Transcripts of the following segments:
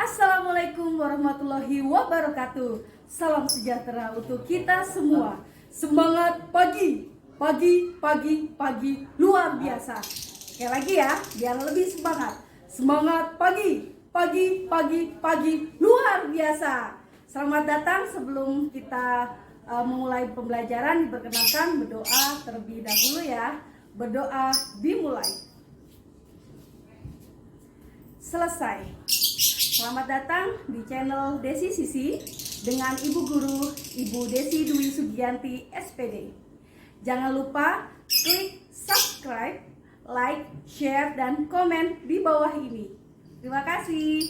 Assalamualaikum warahmatullahi wabarakatuh. Salam sejahtera untuk kita semua. Semangat pagi, pagi, pagi, pagi luar biasa. Sekali lagi ya, biar lebih semangat. Semangat pagi, pagi, pagi, pagi luar biasa. Selamat datang. Sebelum kita memulai pembelajaran, diperkenankan berdoa terlebih dahulu ya. Berdoa dimulai. Selesai. Selamat datang di channel Desi Sisi dengan Ibu Guru Ibu Desi Dwi Sugianti SPD. Jangan lupa klik subscribe, like, share, dan komen di bawah ini. Terima kasih.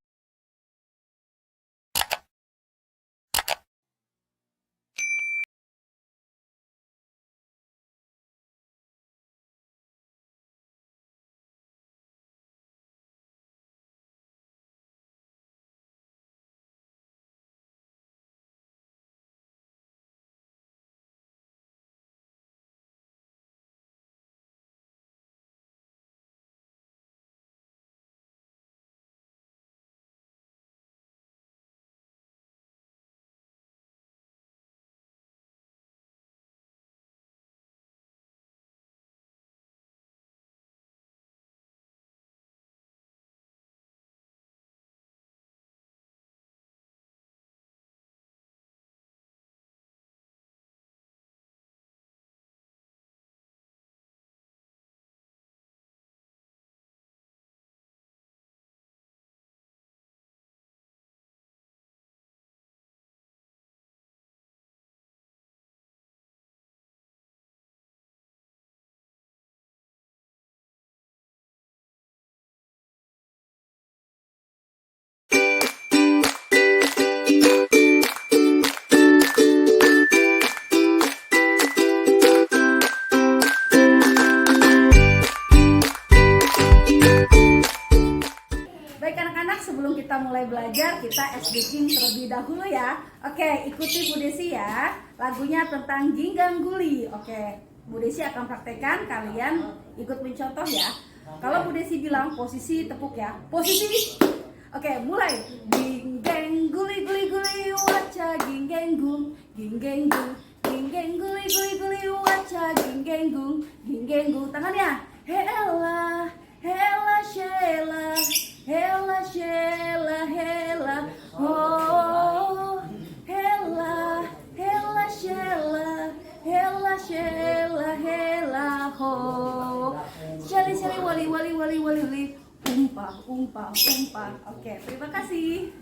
Baik anak-anak, sebelum kita mulai belajar, kita SDking terlebih dahulu ya. Oke, ikuti Bu Desi ya. Lagunya tentang Ginggang Guli. Oke, Bu Desi akan praktekkan, kalian ikut mencontoh ya. Kalau Bu Desi bilang posisi, tepuk ya. Posisi. Oke, mulai. Ginggeng guli guli guli waca ginggeng gung, ginggeng gung, ginggeng guli guli guli waca ginggeng gung, ginggeng gung. Tangannya. Hela, hela shela. Hela shela hela oh, hela hela shela, hela shela hela ho. Sheli sheli wali wali wali wali wali, umpah umpah umpah. Oke, terima kasih.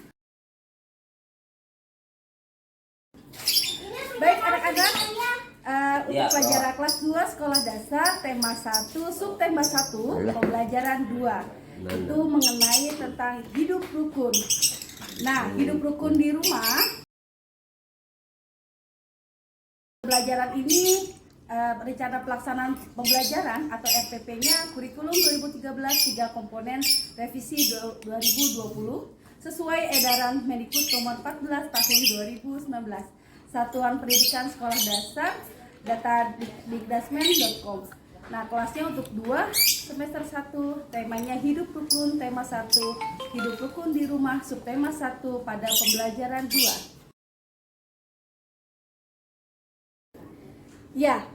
Baik anak-anak, untuk pelajaran kelas 2 sekolah dasar tema 1 subtema 1 pembelajaran 2 itu mengenai tentang hidup rukun. Nah, hidup rukun di rumah. Pembelajaran ini rencana pelaksanaan pembelajaran atau RPP-nya kurikulum 2013 3 komponen revisi 2020 sesuai edaran Mendikbud nomor 14 tahun 2019. Satuan Pendidikan Sekolah Dasar data dikdasmen.com. Nah, kelasnya untuk 2 semester 1, temanya hidup rukun, tema 1 hidup rukun di rumah, subtema 1 pada pembelajaran 2. Ya,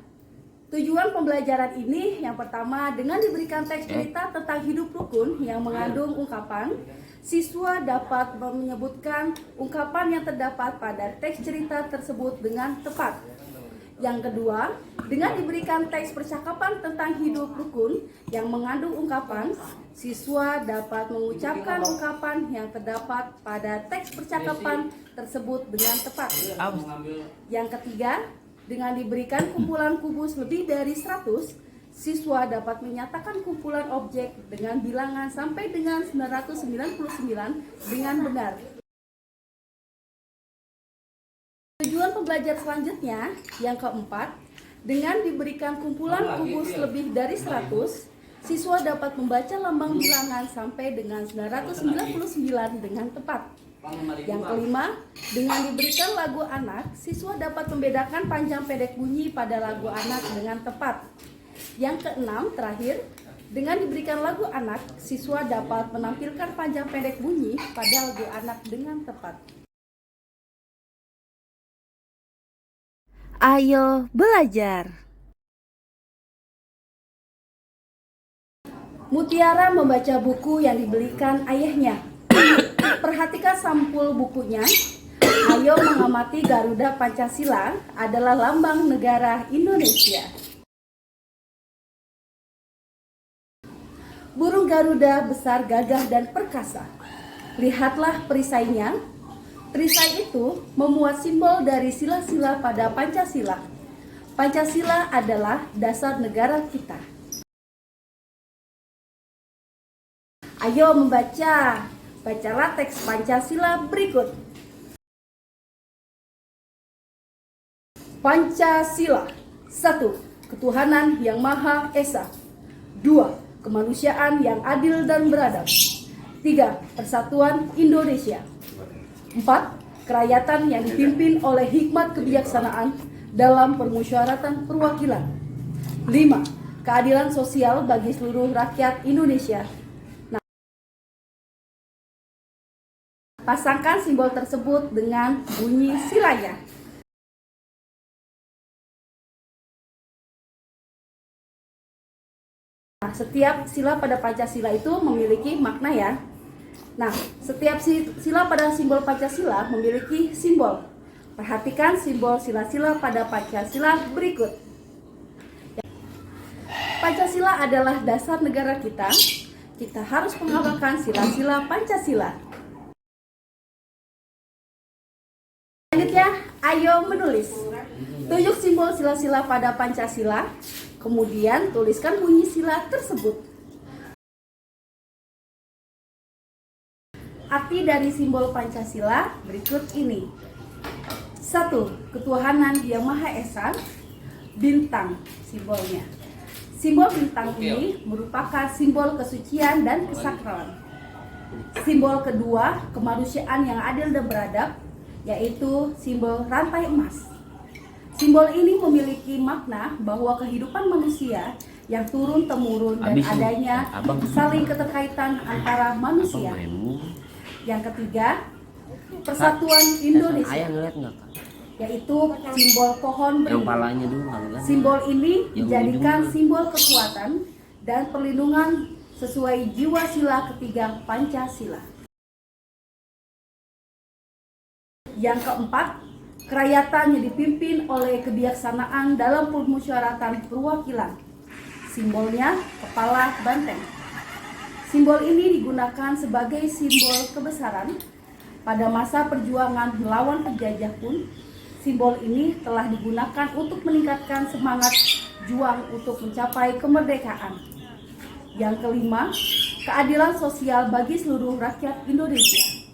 tujuan pembelajaran ini yang pertama, dengan diberikan teks cerita tentang hidup rukun yang mengandung ungkapan, siswa dapat menyebutkan ungkapan yang terdapat pada teks cerita tersebut dengan tepat. Yang kedua, dengan diberikan teks percakapan tentang hidup rukun yang mengandung ungkapan, siswa dapat mengucapkan ungkapan yang terdapat pada teks percakapan tersebut dengan tepat. Yang ketiga, dengan diberikan kumpulan kubus lebih dari 100, siswa dapat menyatakan kumpulan objek dengan bilangan sampai dengan 999 dengan benar. Tujuan pembelajaran selanjutnya yang keempat, dengan diberikan kumpulan kubus lebih dari 100, siswa dapat membaca lambang bilangan sampai dengan 999 dengan tepat. Yang kelima, dengan diberikan lagu anak, siswa dapat membedakan panjang pendek bunyi pada lagu anak dengan tepat. Yang keenam, terakhir, Dengan diberikan lagu anak, siswa dapat menampilkan panjang pendek bunyi pada lagu anak dengan tepat. Ayo belajar. Mutiara membaca buku yang dibelikan ayahnya. Perhatikan sampul bukunya. Ayo mengamati Garuda Pancasila adalah lambang negara Indonesia. Burung Garuda besar, gagah, dan perkasa. Lihatlah perisainya. Perisai itu memuat simbol dari sila-sila pada Pancasila. Pancasila adalah dasar negara kita. Ayo membaca. Bacalah teks Pancasila berikut. Pancasila. 1. Ketuhanan yang Maha Esa. 2. Kemanusiaan yang adil dan beradab. 3. Persatuan Indonesia. 4. Kerakyatan yang dipimpin oleh hikmat kebijaksanaan dalam permusyawaratan perwakilan. 5. Keadilan sosial bagi seluruh rakyat Indonesia. Pasangkan simbol tersebut dengan bunyi silanya. Nah, setiap sila pada Pancasila itu memiliki makna ya. Nah, setiap sila pada simbol Pancasila memiliki simbol. Perhatikan simbol sila-sila pada Pancasila berikut. Pancasila adalah dasar negara kita. Kita harus mengamalkan sila-sila Pancasila. Selanjutnya, ayo menulis. Tunjuk simbol sila-sila pada Pancasila, kemudian tuliskan bunyi sila tersebut. Arti dari simbol Pancasila berikut ini. 1. Ketuhanan yang Maha Esa. Bintang simbolnya. Simbol bintang ini merupakan simbol kesucian dan kesakralan. Simbol kedua, kemanusiaan yang adil dan beradab, yaitu simbol rantai emas. Simbol ini memiliki makna bahwa kehidupan manusia yang turun-temurun dan adanya saling keterkaitan antara manusia. Yang ketiga, persatuan Indonesia, yaitu simbol pohon beringin. Simbol ini dijadikan simbol kekuatan dan perlindungan sesuai jiwa sila ketiga Pancasila. Yang keempat, kerakyatan yang dipimpin oleh kebijaksanaan dalam permusyawaratan perwakilan. Simbolnya kepala banteng. Simbol ini digunakan sebagai simbol kebesaran. Pada masa perjuangan melawan penjajah pun, simbol ini telah digunakan untuk meningkatkan semangat juang untuk mencapai kemerdekaan. Yang kelima, keadilan sosial bagi seluruh rakyat Indonesia,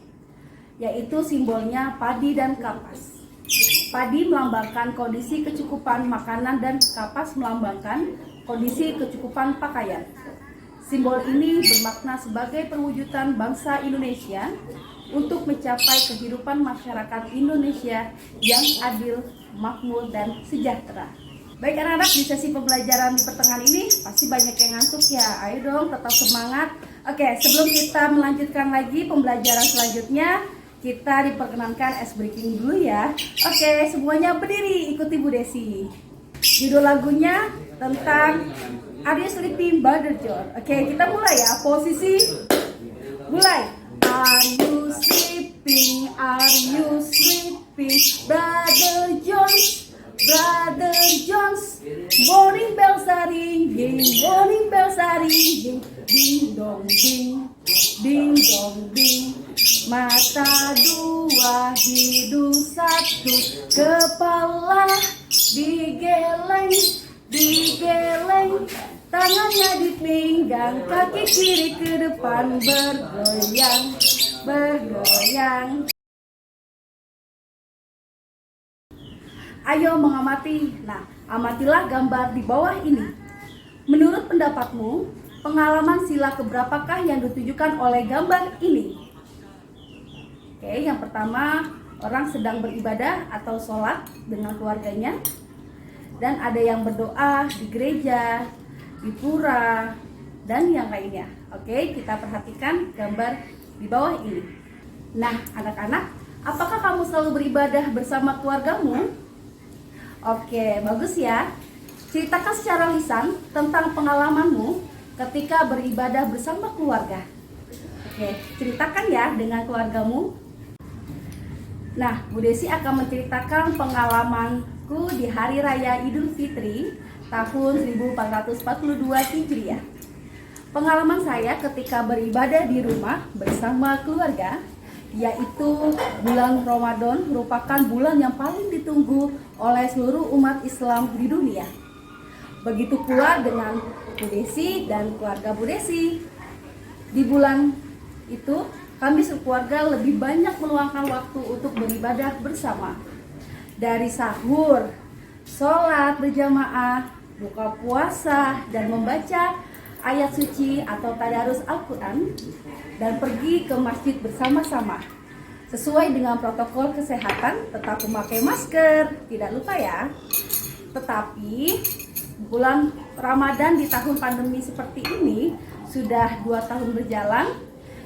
yaitu simbolnya padi dan kapas. Padi melambangkan kondisi kecukupan makanan dan kapas melambangkan kondisi kecukupan pakaian. Simbol ini bermakna sebagai perwujudan bangsa Indonesia untuk mencapai kehidupan masyarakat Indonesia yang adil, makmur, dan sejahtera. Baik anak-anak, di sesi pembelajaran di pertengahan ini pasti banyak yang ngantuk ya. Ayo dong tetap semangat. Oke, sebelum kita melanjutkan lagi pembelajaran selanjutnya, kita diperkenankan ice breaking dulu ya. Oke, semuanya berdiri, ikuti Bu Desi. Judul lagunya tentang Are You Sleeping Brother John. Oke, kita mulai ya. Posisi mulai. Are you sleeping? Are you sleeping, Brother Jones? Brother Jones. Morning bells are ringing, morning bells are ringing. Ding dong ding, ding dong ding. Mata dua, hidung satu, kepala digeleng, digeleng. Tangannya di pinggang, kaki kiri ke depan, bergoyang, bergoyang. Ayo mengamati. Nah, amatilah gambar di bawah ini. Menurut pendapatmu, pengalaman sila keberapakah yang ditujukan oleh gambar ini? Oke, yang pertama, orang sedang beribadah atau sholat dengan keluarganya. Dan ada yang berdoa di gereja, di pura, dan yang lainnya. Oke, kita perhatikan gambar di bawah ini. Nah, anak-anak, apakah kamu selalu beribadah bersama keluargamu? Oke, bagus ya. Ceritakan secara lisan tentang pengalamanmu ketika beribadah bersama keluarga. Oke, ceritakan ya dengan keluargamu. Nah, Bu Desi akan menceritakan pengalamanku di Hari Raya Idul Fitri tahun 1442 Hijriah. Pengalaman saya ketika beribadah di rumah bersama keluarga, yaitu bulan Ramadan merupakan bulan yang paling ditunggu oleh seluruh umat Islam di dunia. Begitu pula dengan Bu Desi dan keluarga Bu Desi. Di bulan itu kami sekeluarga lebih banyak meluangkan waktu untuk beribadah bersama. Dari sahur, sholat berjamaah, buka puasa, dan membaca ayat suci atau tadarus Al-Quran, dan pergi ke masjid bersama-sama. Sesuai dengan protokol kesehatan, tetap memakai masker, tidak lupa ya. Tetapi bulan Ramadan di tahun pandemi seperti ini sudah 2 tahun berjalan,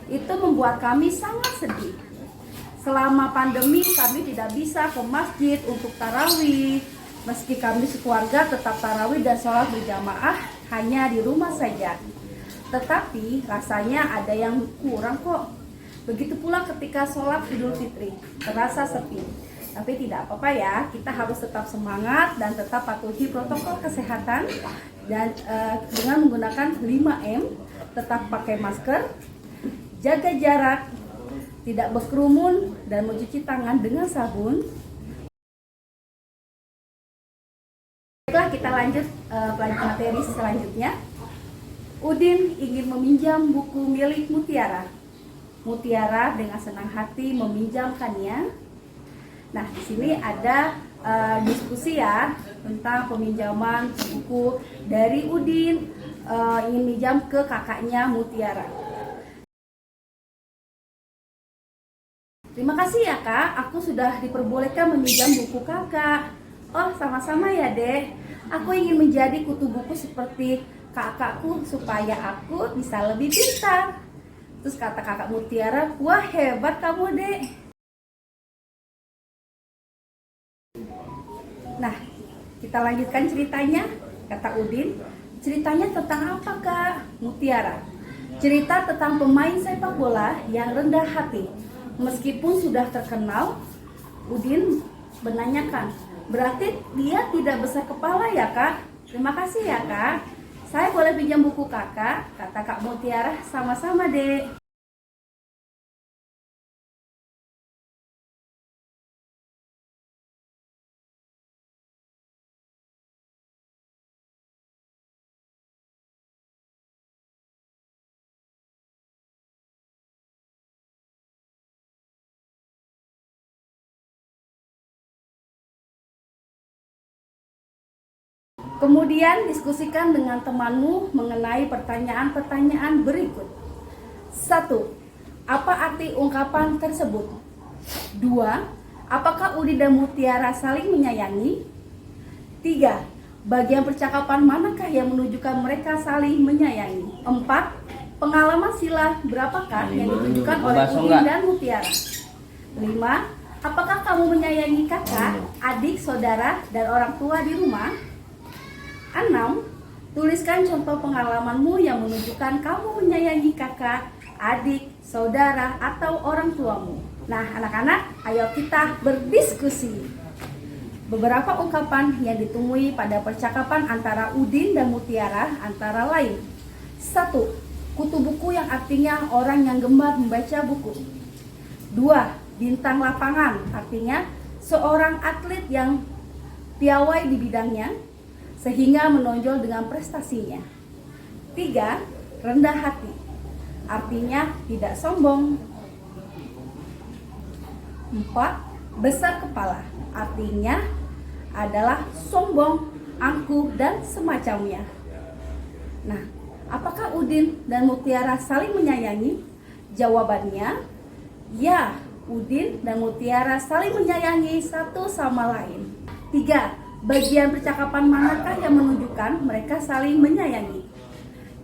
itu membuat kami sangat sedih. Selama pandemi kami tidak bisa ke masjid untuk tarawih. Meski kami sekeluarga tetap tarawih dan sholat berjamaah hanya di rumah saja. Tetapi rasanya ada yang kurang kok. Begitu pula ketika sholat Idul Fitri, terasa sepi. Tapi tidak apa-apa ya, kita harus tetap semangat dan tetap patuhi protokol kesehatan. Dan dengan menggunakan 5M, tetap pakai masker, jaga jarak, tidak berkerumun, dan mencuci tangan dengan sabun. Baiklah, kita lanjut materi selanjutnya. Udin ingin meminjam buku milik Mutiara. Mutiara dengan senang hati meminjamkannya. Nah, di sini ada diskusi ya tentang peminjaman buku dari Udin ingin minjam ke kakaknya Mutiara. Terima kasih ya kak, aku sudah diperbolehkan meminjam buku kakak. Oh, sama-sama ya dek. Aku ingin menjadi kutu buku seperti kakakku supaya aku bisa lebih pintar. Terus kata kakak Mutiara, wah hebat kamu dek. Nah, kita lanjutkan ceritanya. Kata Udin, ceritanya tentang apa kak? Mutiara, cerita tentang pemain sepak bola yang rendah hati. Meskipun sudah terkenal, Udin menanyakan, berarti dia tidak besar kepala ya kak? Terima kasih ya kak. Saya boleh pinjam buku kakak? Kata kak Mutiara, sama-sama dek. Kemudian diskusikan dengan temanmu mengenai pertanyaan-pertanyaan berikut. 1. Apa arti ungkapan tersebut? 2. Apakah Udin dan Mutiara saling menyayangi? 3. Bagian percakapan manakah yang menunjukkan mereka saling menyayangi? 4. Pengalaman sila berapakah yang ditunjukkan oleh Udin dan Mutiara? 5. Apakah kamu menyayangi kakak, adik, saudara, dan orang tua di rumah? 6. Tuliskan contoh pengalamanmu yang menunjukkan kamu menyayangi kakak, adik, saudara, atau orang tuamu. Nah, anak-anak, ayo kita berdiskusi. Beberapa ungkapan yang ditemui pada percakapan antara Udin dan Mutiara antara lain. 1. Kutu buku yang artinya orang yang gemar membaca buku. 2. Bintang lapangan, artinya seorang atlet yang piawai di bidangnya sehingga menonjol dengan prestasinya. 3. Rendah hati, artinya tidak sombong. 4. Besar kepala, artinya adalah sombong, angkuh, dan semacamnya. Nah, apakah Udin dan Mutiara saling menyayangi? Jawabannya, ya, Udin dan Mutiara saling menyayangi satu sama lain. 3. Bagian percakapan manakah yang menunjukkan mereka saling menyayangi?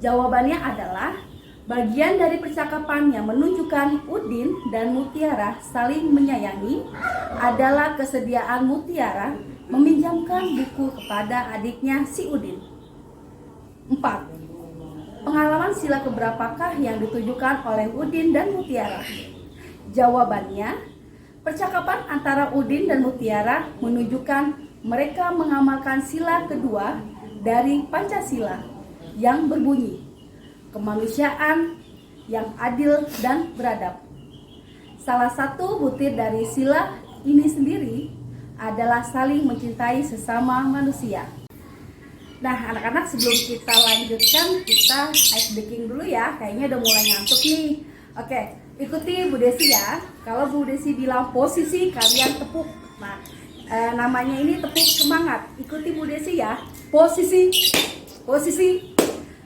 Jawabannya adalah bagian dari percakapan yang menunjukkan Udin dan Mutiara saling menyayangi adalah kesediaan Mutiara meminjamkan buku kepada adiknya si Udin. 4. Pengalaman sila keberapakah yang ditujukan oleh Udin dan Mutiara? Jawabannya, percakapan antara Udin dan Mutiara menunjukkan mereka mengamalkan sila kedua dari Pancasila yang berbunyi kemanusiaan yang adil dan beradab. Salah satu butir dari sila ini sendiri adalah saling mencintai sesama manusia. Nah, anak-anak, sebelum kita lanjutkan, kita ice breaking dulu ya. Kayaknya udah mulai ngantuk nih. Oke, ikuti Bu Desi ya. Kalau Bu Desi bilang posisi, kalian tepuk. Nah, namanya ini tepuk semangat. Ikuti Bu Desi ya. Posisi, posisi,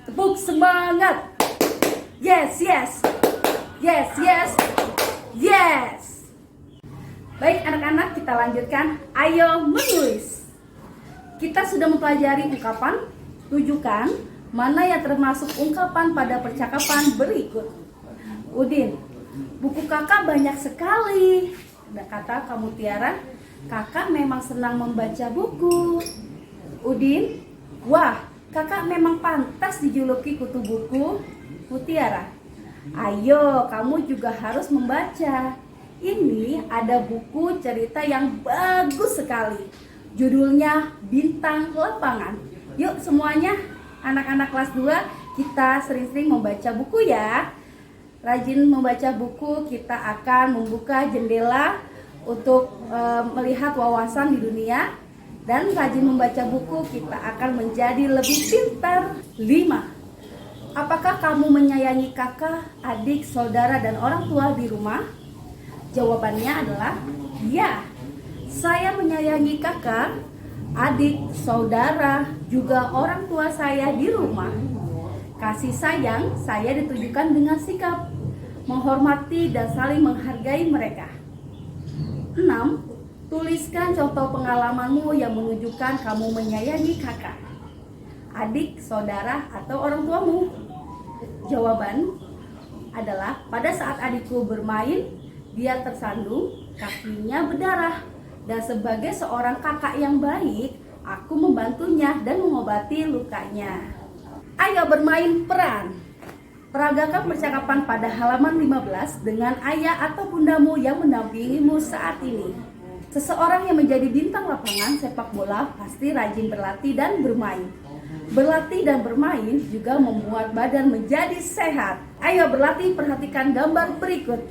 tepuk semangat. Yes, yes, yes, yes, yes. Baik anak-anak, kita lanjutkan. Ayo menulis. Kita sudah mempelajari ungkapan, tujukan mana yang termasuk ungkapan pada percakapan berikut. Udin, buku kakak banyak sekali. Ada kata kamu Tiara, kakak memang senang membaca buku. Udin, wah, kakak memang pantas dijuluki kutu buku. Mutiara, ayo kamu juga harus membaca. Ini ada buku cerita yang bagus sekali. Judulnya Bintang Lapangan. Yuk semuanya, anak-anak kelas 2, kita sering-sering membaca buku ya. Rajin membaca buku, kita akan membuka jendela untuk melihat wawasan di dunia. Dan rajin membaca buku, kita akan menjadi lebih pintar. 5. Apakah kamu menyayangi kakak, adik, saudara, dan orang tua di rumah? Jawabannya adalah ya. Saya menyayangi kakak, adik, saudara, juga orang tua saya di rumah. Kasih sayang saya ditujukan dengan sikap menghormati dan saling menghargai mereka. 6. Tuliskan contoh pengalamanmu yang menunjukkan kamu menyayangi kakak, adik, saudara, atau orang tuamu. Jawaban adalah pada saat adikku bermain, dia tersandung, kakinya berdarah. Dan sebagai seorang kakak yang baik, aku membantunya dan mengobati lukanya. Ayo bermain peran. Peragakan percakapan pada halaman 15 dengan ayah atau bundamu yang mendampingimu saat ini. Seseorang yang menjadi bintang lapangan sepak bola pasti rajin berlatih dan bermain. Berlatih dan bermain juga membuat badan menjadi sehat. Ayo berlatih, perhatikan gambar berikut.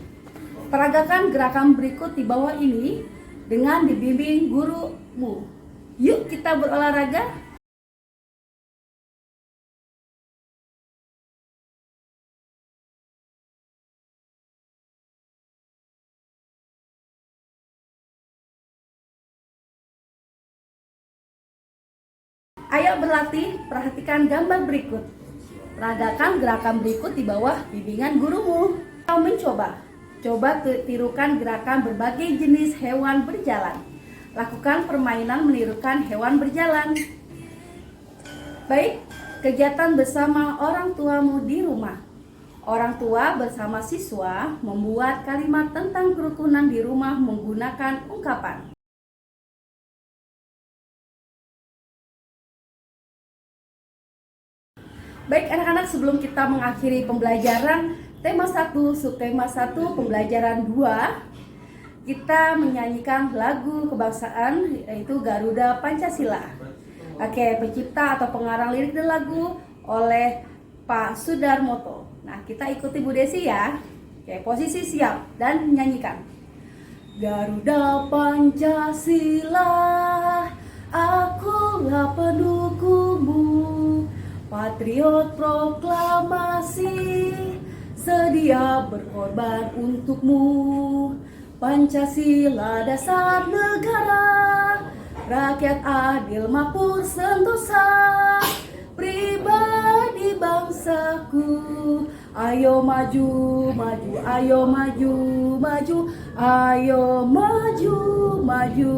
Peragakan gerakan berikut di bawah ini dengan dibimbing gurumu. Yuk kita berolahraga. Ayo berlatih, perhatikan gambar berikut. Peragakan gerakan berikut di bawah bimbingan gurumu. Kau mencoba. Coba tirukan gerakan berbagai jenis hewan berjalan. Lakukan permainan menirukan hewan berjalan. Baik, kegiatan bersama orang tuamu di rumah. Orang tua bersama siswa membuat kalimat tentang kerukunan di rumah menggunakan ungkapan. Baik anak-anak, sebelum kita mengakhiri pembelajaran tema 1, subtema 1, pembelajaran 2, kita menyanyikan lagu kebangsaan yaitu Garuda Pancasila. Oke, pencipta atau pengarang lirik dan lagu oleh Pak Sudarmoto. Nah, kita ikuti Bu Desi ya. Oke, posisi siap dan menyanyikan. Garuda Pancasila, akulah pendukungmu, patriot proklamasi, sedia berkorban untukmu. Pancasila dasar negara, rakyat adil makmur sentosa, pribadi bangsaku. Ayo maju, maju, ayo maju, maju, ayo maju, maju.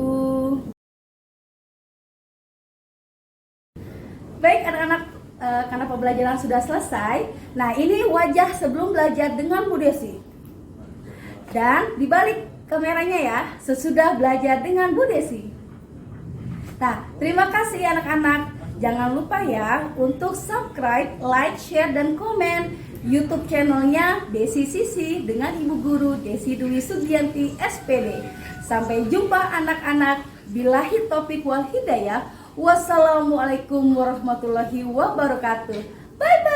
Baik anak-anak, karena pembelajaran sudah selesai. Nah, ini wajah sebelum belajar dengan Bu Desi. Dan dibalik kameranya ya, sesudah belajar dengan Bu Desi. Nah, terima kasih anak-anak. Jangan lupa ya untuk subscribe, like, share, dan komen YouTube channelnya Desi Sisi dengan Ibu Guru Desi Dwi Sugianti SPD. Sampai jumpa anak-anak. Billahi taufiq wal hidayah. Wassalamualaikum warahmatullahi wabarakatuh. Bye bye.